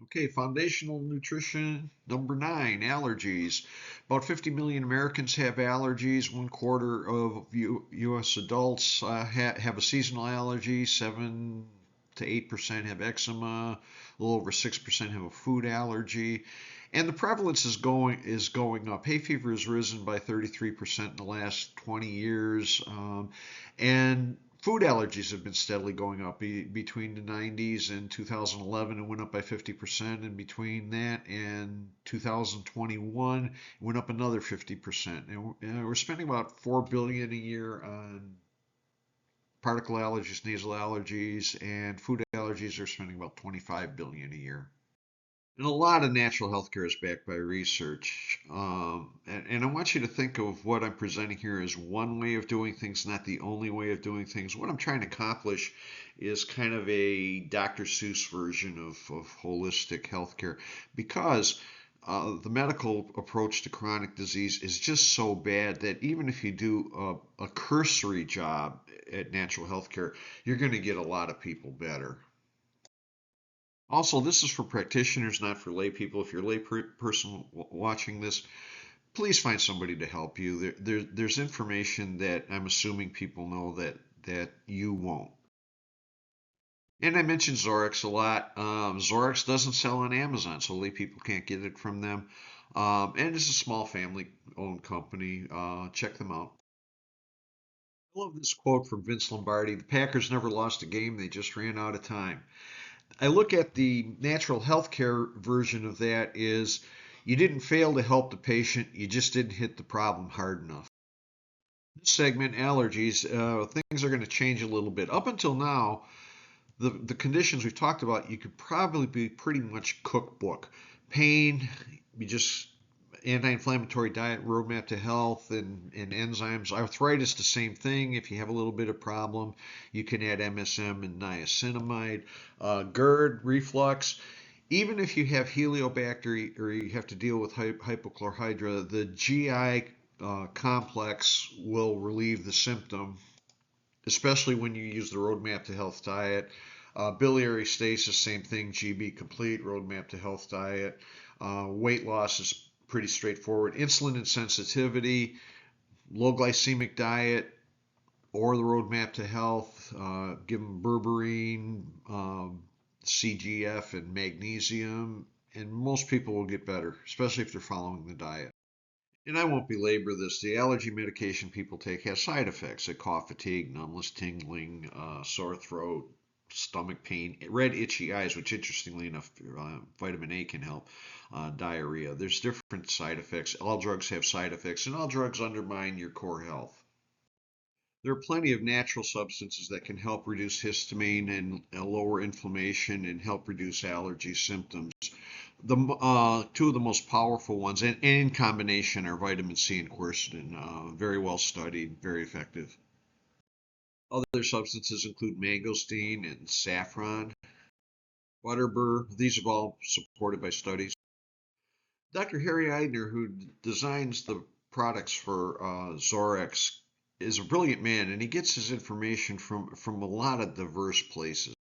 Okay, foundational nutrition number 9, allergies. About 50 million Americans have allergies. One quarter of U.S. adults have a seasonal allergy. 7 to 8% have eczema. A little over 6% have a food allergy. And the prevalence is going up. Hay fever has risen by 33% in the last 20 years. And food allergies have been steadily going up between the 90s and 2011. It went up by 50%, and between that and 2021, it went up another 50%. And we're spending about 4 billion a year on particle allergies, nasal allergies, and food allergies. Are spending about 25 billion a year. And a lot of natural healthcare is backed by research. And I want you to think of what I'm presenting here as one way of doing things, not the only way of doing things. What I'm trying to accomplish is kind of a Dr. Seuss version of holistic healthcare because the medical approach to chronic disease is just so bad that even if you do a cursory job at natural healthcare, you're going to get a lot of people better. Also, this is for practitioners, not for lay people. If you're a lay person watching this, please find somebody to help you. There's information that I'm assuming people know that you won't. And I mentioned Zorex a lot. Zorex doesn't sell on Amazon, so lay people can't get it from them. And it's a small family-owned company. Check them out. I love this quote from Vince Lombardi. The Packers never lost a game, they just ran out of time. I look at the natural healthcare version of that is you didn't fail to help the patient, you just didn't hit the problem hard enough. This segment, allergies, things are going to change a little bit. Up until now, the conditions we've talked about, you could probably be pretty much cookbook. Pain, you just anti-inflammatory diet, roadmap to health, and enzymes. Arthritis, the same thing. If you have a little bit of problem, you can add MSM and niacinamide. GERD, reflux. Even if you have Heliobacter or you have to deal with hypochlorhydria, the GI complex will relieve the symptom, especially when you use the roadmap to health diet. Biliary stasis, same thing, GB complete, roadmap to health diet. Weight loss is pretty straightforward. Insulin insensitivity, low glycemic diet, or the roadmap to health. Give them berberine, CGF, and magnesium, and most people will get better, especially if they're following the diet. And I won't belabor this. The allergy medication people take has side effects: like cough, fatigue, numbness, tingling, sore throat, stomach pain, red itchy eyes, which interestingly enough, vitamin A can help, diarrhea. There's different side effects. All drugs have side effects, and all drugs undermine your core health. There are plenty of natural substances that can help reduce histamine and lower inflammation and help reduce allergy symptoms. The two of the most powerful ones, and in combination, are vitamin C and quercetin. Very well studied, very effective. Other substances include mangosteen and saffron, butterbur. These are all supported by studies. Dr. Harry Eidner, who designs the products for Zorex, is a brilliant man, and he gets his information from a lot of diverse places.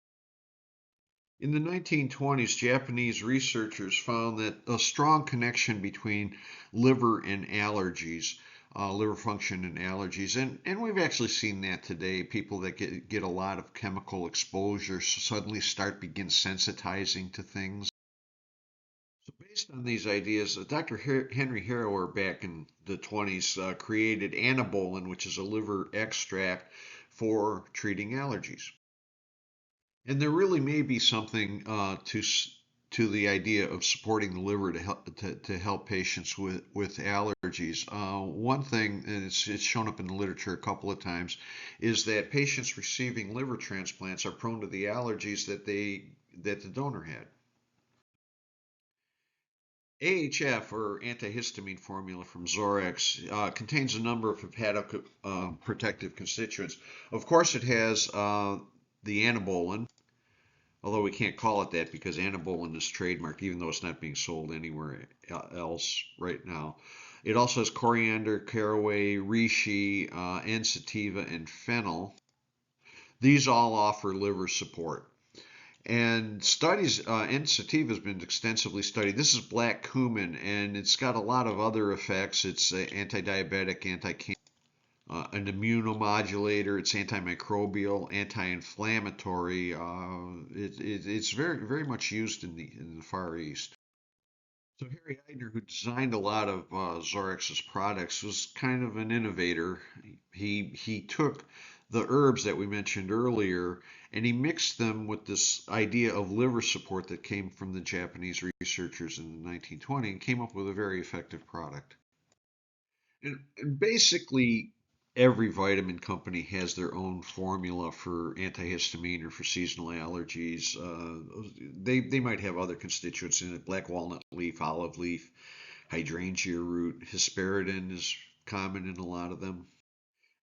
In the 1920s, Japanese researchers found that a strong connection between liver and allergies, liver function and allergies, and we've actually seen that today. People that get a lot of chemical exposure suddenly begin sensitizing to things. So based on these ideas, Dr. Henry Harrower back in the 20s created anabolin, which is a liver extract for treating allergies. And there really may be something to the idea of supporting the liver to help patients with allergies. One thing, and it's shown up in the literature a couple of times, is that patients receiving liver transplants are prone to the allergies that the donor had. AHF, or antihistamine formula from Zorex, contains a number of hepatoprotective constituents. Of course, it has the anabolin, although we can't call it that because anabolin is trademarked, even though it's not being sold anywhere else right now. It also has coriander, caraway, reishi, N-sativa, and fennel. These all offer liver support. And studies in sativa has been extensively studied. This is black cumin, and it's got a lot of other effects. It's anti-diabetic, anti-cancer, an immunomodulator. It's antimicrobial, anti-inflammatory. It's very much used in the Far East. So Harry Eidner, who designed a lot of Zorex's products, was kind of an innovator. He took the herbs that we mentioned earlier and he mixed them with this idea of liver support that came from the Japanese researchers in the 1920s and came up with a very effective product. And basically, every vitamin company has their own formula for antihistamine or for seasonal allergies. They might have other constituents in it: black walnut leaf, olive leaf, hydrangea root, hesperidin is common in a lot of them.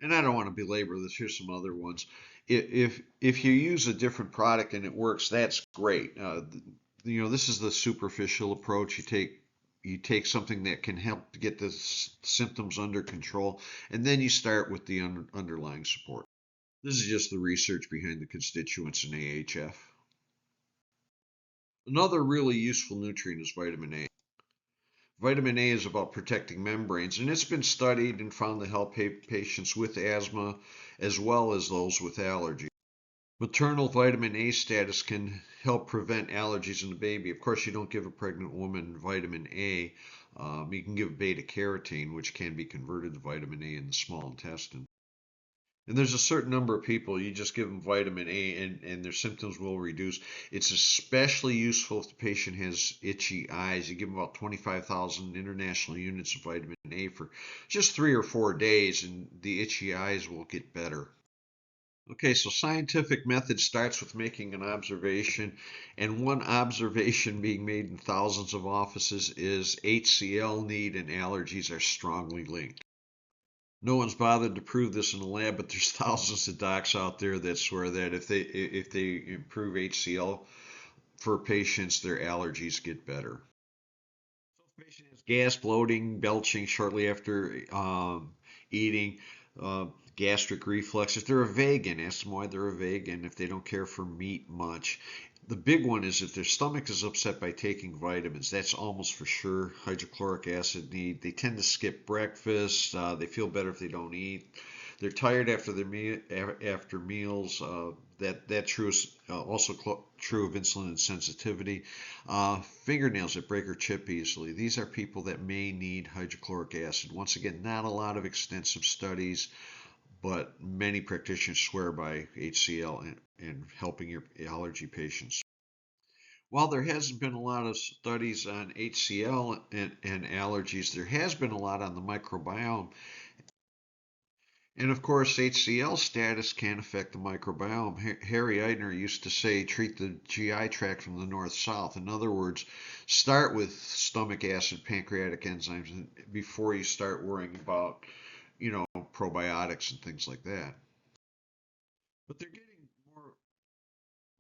And I don't want to belabor this. Here's some other ones. If you use a different product and it works, that's great. This is the superficial approach. You take something that can help to get the symptoms under control, and then you start with the underlying support. This is just the research behind the constituents in AHF. Another really useful nutrient is vitamin A. Vitamin A is about protecting membranes, and it's been studied and found to help patients with asthma as well as those with allergies. Maternal vitamin A status can help prevent allergies in the baby. Of course, you don't give a pregnant woman vitamin A. You can give beta carotene, which can be converted to vitamin A in the small intestine. And there's a certain number of people, you just give them vitamin A and their symptoms will reduce. It's especially useful if the patient has itchy eyes. You give them about 25,000 international units of vitamin A for just 3 or 4 days, and the itchy eyes will get better. Okay, so scientific method starts with making an observation, and one observation being made in thousands of offices is HCl need and allergies are strongly linked. No one's bothered to prove this in the lab, but there's thousands of docs out there that swear that if they improve HCl for patients, their allergies get better. So if a patient has gas, bloating, belching shortly after eating, gastric reflux, if they're a vegan, ask them why they're a vegan, if they don't care for meat much. The big one is if their stomach is upset by taking vitamins. That's almost for sure hydrochloric acid need. They tend to skip breakfast. They feel better if they don't eat. They're tired after their after meals. That true is also true of insulin insensitivity. Fingernails that break or chip easily. These are people that may need hydrochloric acid. Once again, not a lot of extensive studies, but many practitioners swear by HCl and helping your allergy patients. While there hasn't been a lot of studies on HCl and allergies, there has been a lot on the microbiome. And of course, HCl status can affect the microbiome. Harry Eidner used to say, treat the GI tract from the north south. In other words, start with stomach acid, pancreatic enzymes before you start worrying about, probiotics and things like that. But they're getting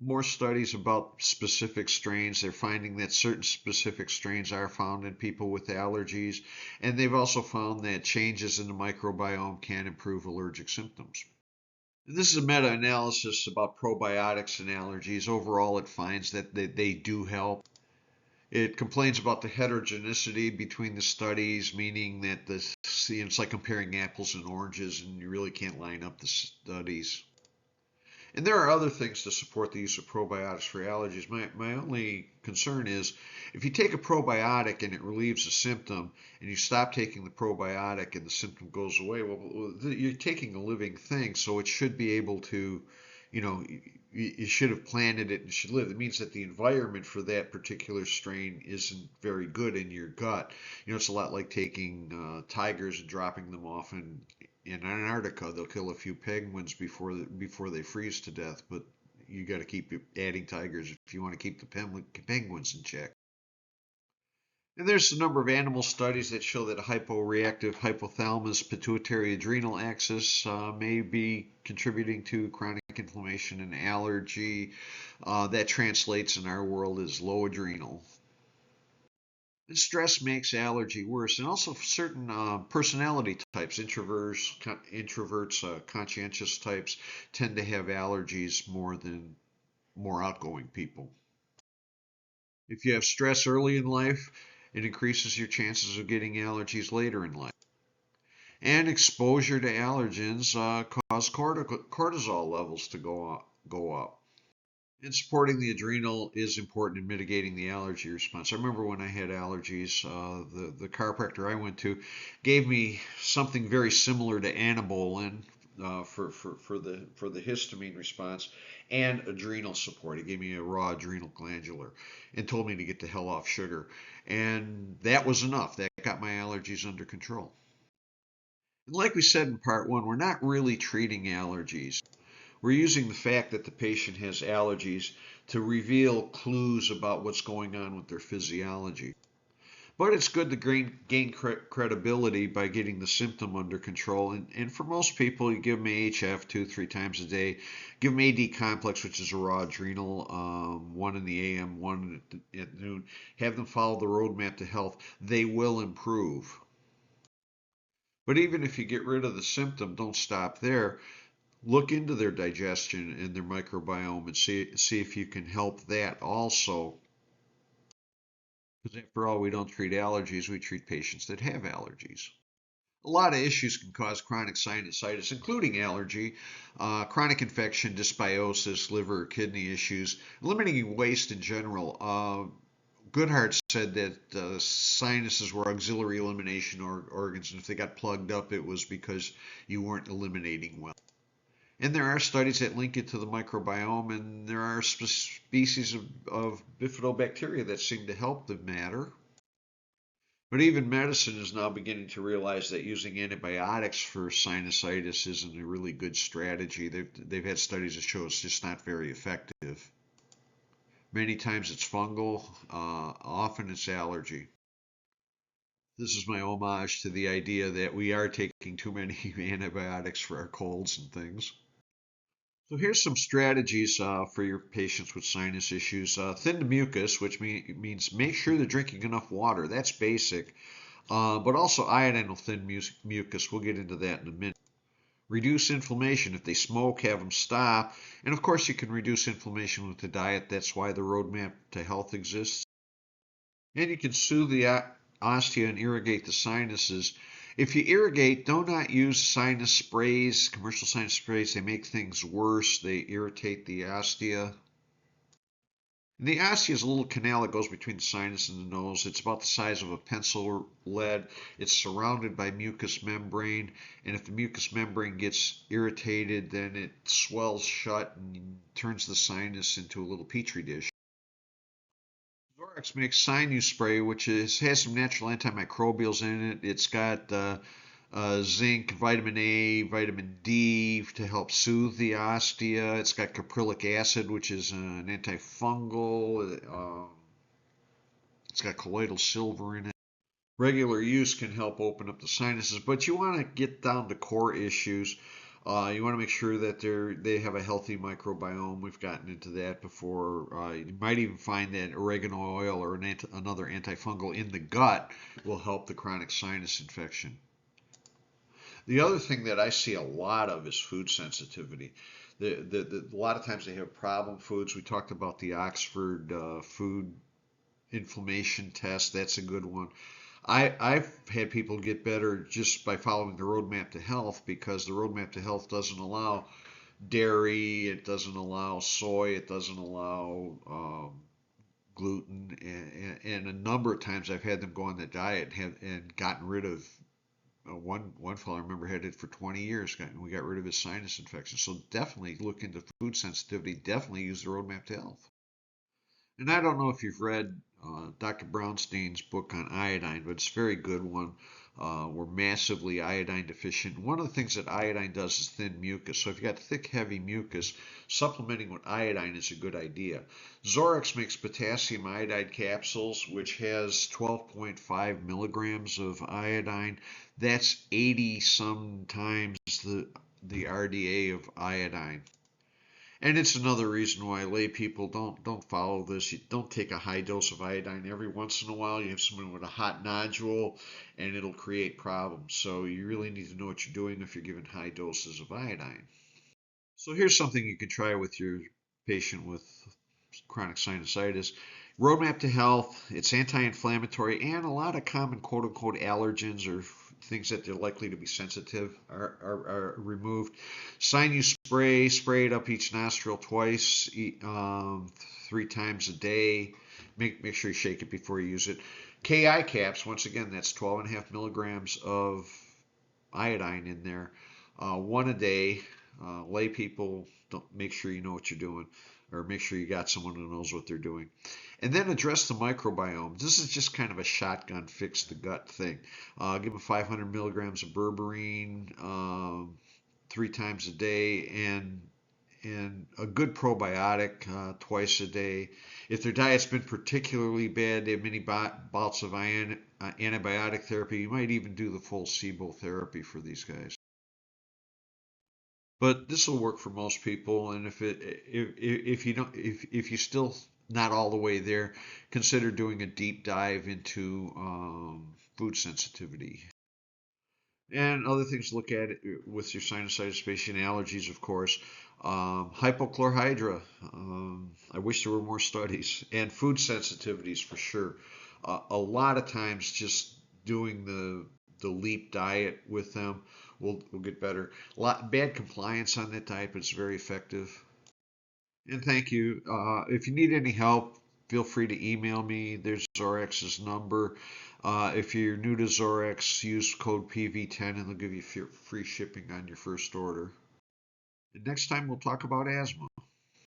more studies about specific strains. They're finding that certain specific strains are found in people with allergies, and they've also found that changes in the microbiome can improve allergic symptoms. This is a meta-analysis about probiotics and allergies. Overall, it finds that they do help. It complains about the heterogeneity between the studies, meaning that it's like comparing apples and oranges, and you really can't line up the studies. And there are other things to support the use of probiotics for allergies. My only concern is if you take a probiotic and it relieves a symptom, and you stop taking the probiotic and the symptom goes away, well, you're taking a living thing, so it should be able to, you should have planted it and should live. It means that the environment for that particular strain isn't very good in your gut. It's a lot like taking tigers and dropping them off in Antarctica. They'll kill a few penguins before they freeze to death, but you got to keep adding tigers if you want to keep the penguins in check. And there's a number of animal studies that show that a hyporeactive hypothalamus pituitary adrenal axis may be contributing to chronic inflammation and allergy. That translates in our world as low adrenal. And stress makes allergy worse, and also certain personality types, introverts, conscientious types, tend to have allergies more than more outgoing people. If you have stress early in life, it increases your chances of getting allergies later in life. And exposure to allergens cause cortisol levels to go up. And supporting the adrenal is important in mitigating the allergy response. I remember when I had allergies, the chiropractor I went to gave me something very similar to anabolin for the histamine response and adrenal support. He gave me a raw adrenal glandular and told me to get the hell off sugar. And that was enough. That got my allergies under control. And like we said in part one, we're not really treating allergies. We're using the fact that the patient has allergies to reveal clues about what's going on with their physiology. But it's good to gain credibility by getting the symptom under control. And for most people, you give them AHF 2, 3 times a day. Give them AD complex, which is a raw adrenal, one in the AM, one at noon. Have them follow the roadmap to health. They will improve. But even if you get rid of the symptom, don't stop there. Look into their digestion and their microbiome and see if you can help that also. Because after all, we don't treat allergies, we treat patients that have allergies. A lot of issues can cause chronic sinusitis, including allergy, chronic infection, dysbiosis, liver or kidney issues, eliminating waste in general. Goodhart said that sinuses were auxiliary elimination organs, and if they got plugged up, it was because you weren't eliminating well. And there are studies that link it to the microbiome, and there are species of bifidobacteria that seem to help the matter. But even medicine is now beginning to realize that using antibiotics for sinusitis isn't a really good strategy. They've had studies that show it's just not very effective. Many times it's fungal, often it's allergy. This is my homage to the idea that we are taking too many antibiotics for our colds and things. So here's some strategies for your patients with sinus issues. Thin the mucus, which means make sure they're drinking enough water. That's basic. But also iodine will thin mucus. We'll get into that in a minute. Reduce inflammation. If they smoke, have them stop. And of course, you can reduce inflammation with the diet. That's why the roadmap to health exists. And you can soothe the ostia and irrigate the sinuses. If you irrigate, do not use sinus sprays, commercial sinus sprays. They make things worse. They irritate the ostia. And the ostia is a little canal that goes between the sinus and the nose. It's about the size of a pencil lead. It's surrounded by mucous membrane. And if the mucous membrane gets irritated, then it swells shut and turns the sinus into a little petri dish. Zorex makes Sinus spray, which has some natural antimicrobials in it. It's got zinc, vitamin A, vitamin D to help soothe the ostia. It's got caprylic acid, which is an antifungal. It's got colloidal silver in it. Regular use can help open up the sinuses, but you want to get down to core issues. You want to make sure that they have a healthy microbiome. We've gotten into that before. You might even find that oregano oil or another antifungal in the gut will help the chronic sinus infection. The other thing that I see a lot of is food sensitivity. A lot of times they have problem foods. We talked about the Oxford food inflammation test. That's a good one. I've had people get better just by following the roadmap to health, because the roadmap to health doesn't allow dairy, it doesn't allow soy, it doesn't allow gluten, and a number of times I've had them go on that diet and gotten rid of one fellow I remember had it for 20 years. We got rid of his sinus infection. So definitely look into food sensitivity. Definitely use the roadmap to health. And I don't know if you've read Dr. Brownstein's book on iodine, but it's a very good one. We're massively iodine deficient. One of the things that iodine does is thin mucus. So if you've got thick, heavy mucus, supplementing with iodine is a good idea. Zorex makes potassium iodide capsules, which has 12.5 milligrams of iodine. That's 80 sometimes the RDA of iodine. And it's another reason why lay people don't follow this. You don't take a high dose of iodine every once in a while. You have someone with a hot nodule, and it'll create problems. So you really need to know what you're doing if you're given high doses of iodine. So here's something you can try with your patient with chronic sinusitis. Roadmap to Health, it's anti-inflammatory, and a lot of common quote-unquote allergens or things that they're likely to be sensitive are removed. Sinus spray, spray it up each nostril twice, 3 times a day. Make sure you shake it before you use it. KI caps, once again, that's 12.5 milligrams of iodine in there, one a day. Lay people, don't make sure you know what you're doing, or make sure you got someone who knows what they're doing. And then address the microbiome. This is just kind of a shotgun fix the gut thing. Give them 500 milligrams of berberine 3 times a day, and a good probiotic twice a day. If their diet's been particularly bad, they have many bouts of antibiotic therapy. You might even do the full SIBO therapy for these guys. But this will work for most people, and if you don't if you still not all the way there, consider doing a deep dive into food sensitivity. And other things to look at with your sinusitis patient, allergies, of course. Hypochlorhydria. I wish there were more studies. And food sensitivities for sure. A lot of times, just doing the LEAP diet with them will get better. Bad compliance on that diet, but it's very effective. And thank you. If you need any help, feel free to email me. There's Zorex's number. If you're new to Zorex, use code PV10 and they'll give you free shipping on your first order. And next time we'll talk about asthma.